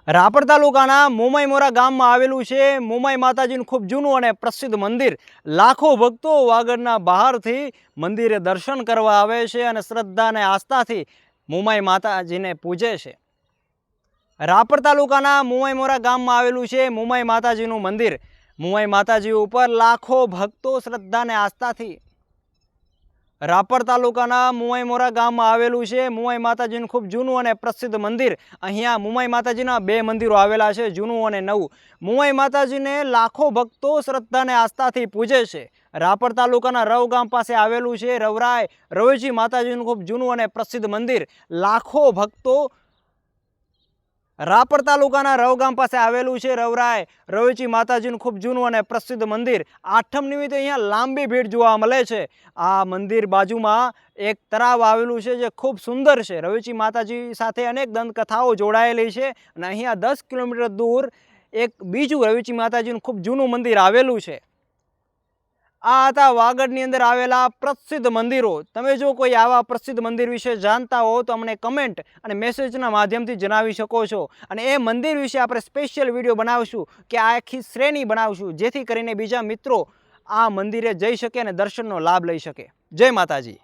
રાપર તાલુકાના મોમાઈમોરા ગામમાં આવેલું છે મોમાઈ માતાજીનું ખૂબ જૂનું અને પ્રસિદ્ધ મંદિર। લાખો ભક્તો વાગડના બહારથી મંદિરે દર્શન કરવા આવે છે અને શ્રદ્ધા અને આસ્થાથી મોમાઈ માતાજીને પૂજે છે। રાપર તાલુકાના મોમાઈમોરા ગામમાં આવેલું છે મોમાઈ માતાજીનું મંદિર। મોમાઈ માતાજી ઉપર લાખો ભક્તો શ્રદ્ધા અને આસ્થાથી રાપર તાલુકાના મોમાઈમોરા ગામમાં આવેલું છે મોમાઈ માતાજીનું ખૂબ જૂનું અને પ્રસિદ્ધ મંદિર। અહીંયા મોમાઈ માતાજીના બે મંદિરો આવેલા છે, જૂનું અને નવું। મોમાઈ માતાજીને લાખો ભક્તો શ્રદ્ધા અને આસ્થાથી પૂજે છે। રાપર તાલુકાના રવ ગામ પાસે આવેલું છે રવરાય રવેચી માતાજીનું ખૂબ જૂનું અને પ્રસિદ્ધ મંદિર। લાખો ભક્તો રાપર તાલુકાના રવ ગામ પાસે આવેલું છે રવરાય રવેચી માતાજીનું ખૂબ જૂનું અને પ્રસિદ્ધ મંદિર। આઠમ નિમિત્તે અહીંયા લાંબી ભીડ જોવા મળે છે। આ મંદિર બાજુમાં એક તળાવ આવેલું છે જે ખૂબ સુંદર છે। રવેચી માતાજી સાથે અનેક દંતકથાઓ જોડાયેલી છે અને અહીંયા 10 કિલોમીટર દૂર એક બીજું રવેચી માતાજીનું ખૂબ જૂનું મંદિર આવેલું છે। આ હતા વાગડની અંદર આવેલા પ્રસિદ્ધ મંદિરો। તમે જો કોઈ આવા પ્રસિદ્ધ મંદિર વિશે જાણતા હો તો અમને કમેન્ટ અને મેસેજના માધ્યમથી જણાવી શકો છો અને એ મંદિર વિશે આપણે સ્પેશિયલ વિડીયો બનાવશું કે આ આખી શ્રેણી બનાવશું જેથી કરીને બીજા મિત્રો આ મંદિરે જઈ શકે અને દર્શનનો લાભ લઈ શકે। જય માતાજી।